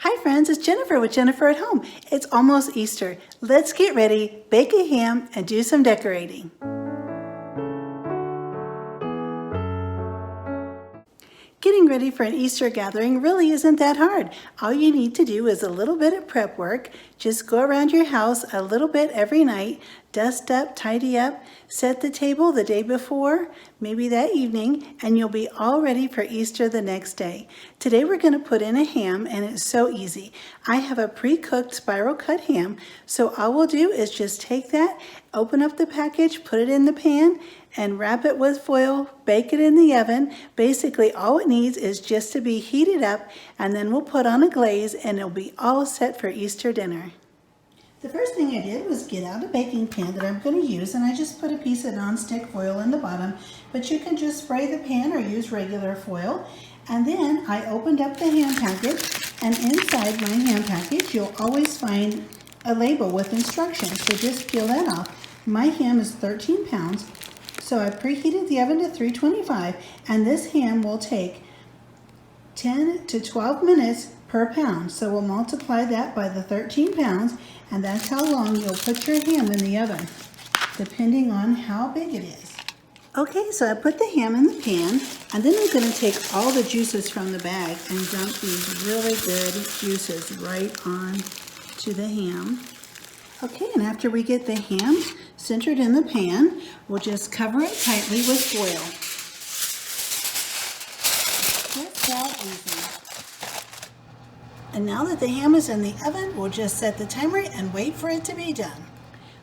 Hi friends, it's Jennifer with Jennifer at Home. It's almost Easter. Let's get ready, bake a ham, and do some decorating. Getting ready for an Easter gathering really isn't that hard. All you need to do is a little bit of prep work. Just go around your house a little bit every night, dust up, tidy up, set the table the day before, maybe that evening, and you'll be all ready for Easter the next day. Today we're going to put in a ham, and it's so easy. I have a pre-cooked spiral cut ham, so all we'll do is just take that, open up the package, put it in the pan, and wrap it with foil, bake it in the oven. Basically, all it needs is just to be heated up, and then we'll put on a glaze, and it'll be all set for Easter dinner. The first thing I did was get out a baking pan that I'm going to use, and I just put a piece of non-stick foil in the bottom, but you can just spray the pan or use regular foil. And then I opened up the ham package, and inside my ham package, you'll always find a label with instructions, so just peel that off. My ham is 13 pounds, so I preheated the oven to 325, and this ham will take 10 to 12 minutes per pound. So we'll multiply that by the 13 pounds, and that's how long you'll put your ham in the oven, depending on how big it is. Okay, so I put the ham in the pan, and then I'm going to take all the juices from the bag and dump these really good juices right on to the ham. Okay, and after we get the ham centered in the pan, we'll just cover it tightly with foil. Just that easy. And now that the ham is in the oven, we'll just set the timer and wait for it to be done.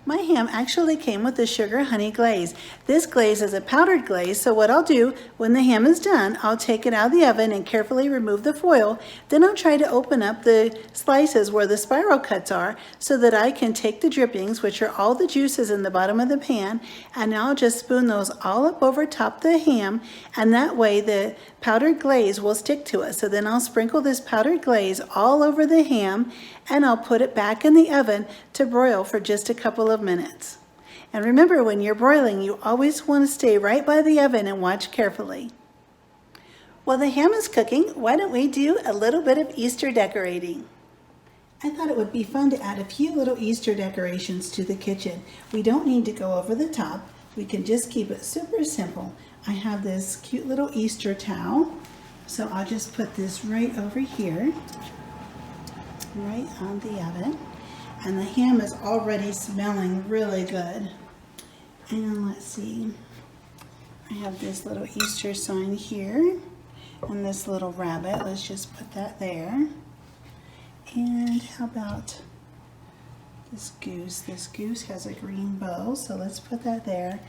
My ham actually came with the sugar honey glaze. This glaze is a powdered glaze, so what I'll do when the ham is done, I'll take it out of the oven and carefully remove the foil. Then I'll try to open up the slices where the spiral cuts are so that I can take the drippings, which are all the juices in the bottom of the pan, and I'll just spoon those all up over top the ham, and that way the powdered glaze will stick to it. So then I'll sprinkle this powdered glaze all over the ham, and I'll put it back in the oven to broil for just a couple of minutes. And remember, when you're broiling, you always want to stay right by the oven and watch carefully. While the ham is cooking, why don't we do a little bit of Easter decorating? I thought it would be fun to add a few little Easter decorations to the kitchen. We don't need to go over the top. We can just keep it super simple. I have this cute little Easter towel, so I'll just put this right over here, right on the oven. And the ham is already smelling really good. And let's see, I have this little Easter sign here and this little rabbit. Let's just put that there. And how about this goose? This goose has a green bow, so let's put that there.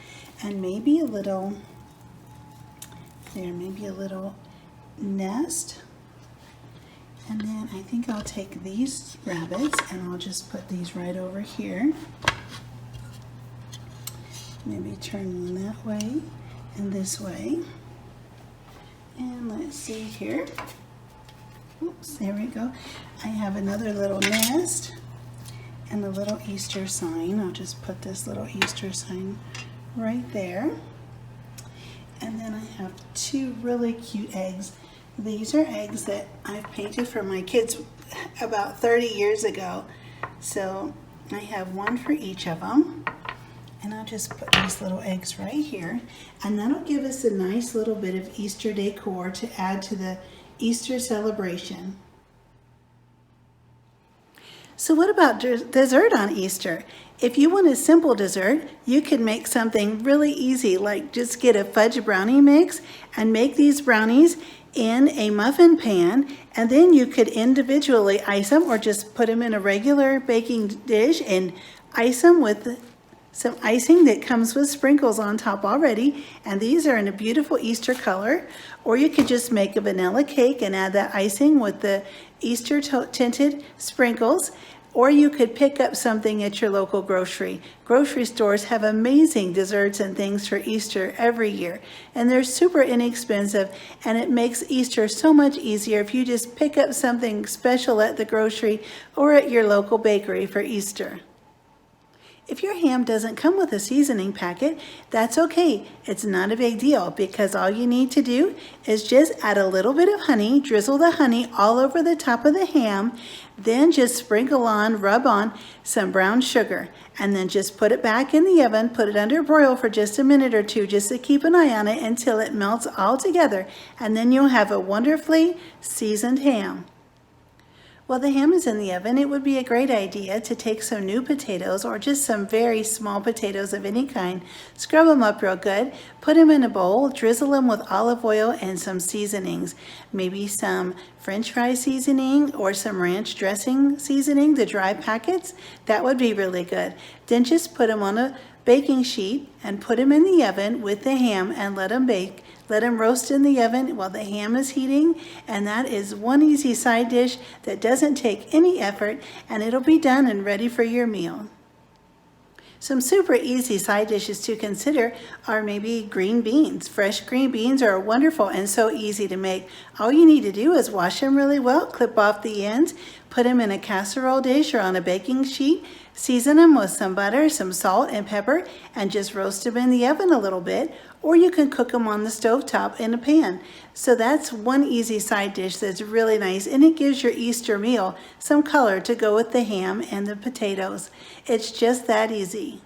And maybe a little, maybe a little nest. And then I think I'll take these rabbits and I'll just put these right over here. Maybe turn them that way and this way. And let's see here. Oops, there we go. I have another little nest and a little Easter sign. I'll just put this little Easter sign right there. And then I have two really cute eggs. These are eggs that I've painted for my kids about 30 years ago. So I have one for each of them. And I'll just put these little eggs right here. And that'll give us a nice little bit of Easter decor to add to the Easter celebration. So what about dessert on Easter? If you want a simple dessert, you could make something really easy, like just get a fudge brownie mix and make these brownies in a muffin pan, and then you could individually ice them or just put them in a regular baking dish and ice them with some icing that comes with sprinkles on top already, and these are in a beautiful Easter color. Or you could just make a vanilla cake and add that icing with the Easter tinted sprinkles. Or you could pick up something at your local grocery. Grocery stores have amazing desserts and things for Easter every year, and they're super inexpensive, and it makes Easter so much easier if you just pick up something special at the grocery or at your local bakery for Easter. If your ham doesn't come with a seasoning packet, that's okay. It's not a big deal because all you need to do is just add a little bit of honey, drizzle the honey all over the top of the ham, then just sprinkle on, rub on some brown sugar, and then just put it back in the oven, put it under broil for just a minute or two just to keep an eye on it until it melts all together, and then you'll have a wonderfully seasoned ham. While the ham is in the oven, it would be a great idea to take some new potatoes or just some very small potatoes of any kind, scrub them up real good, put them in a bowl, drizzle them with olive oil and some seasonings, maybe some French fry seasoning or some ranch dressing seasoning, the dry packets. That would be really good. Then just put them on a baking sheet and put them in the oven with the ham and let them bake. Let them roast in the oven while the ham is heating, and that is one easy side dish that doesn't take any effort, and it'll be done and ready for your meal. Some super easy side dishes to consider are maybe green beans. Fresh green beans are wonderful and so easy to make. All you need to do is wash them really well, clip off the ends, put them in a casserole dish or on a baking sheet, season them with some butter, some salt and pepper, and just roast them in the oven a little bit, or you can cook them on the stovetop in a pan. So that's one easy side dish that's really nice, and it gives your Easter meal some color to go with the ham and the potatoes. It's just that easy.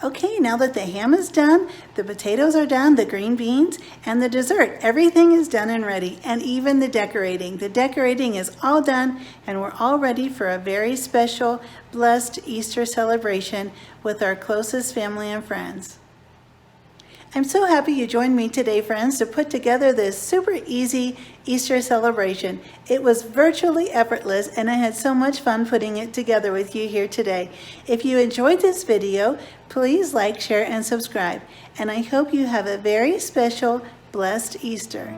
Okay, now that the ham is done, the potatoes are done, the green beans, and the dessert, everything is done and ready, and even the decorating. The decorating is all done, and we're all ready for a very special, blessed Easter celebration with our closest family and friends. I'm so happy you joined me today, friends, to put together this super easy Easter celebration. It was virtually effortless, and I had so much fun putting it together with you here today. If you enjoyed this video, please like, share, and subscribe. And I hope you have a very special, blessed Easter.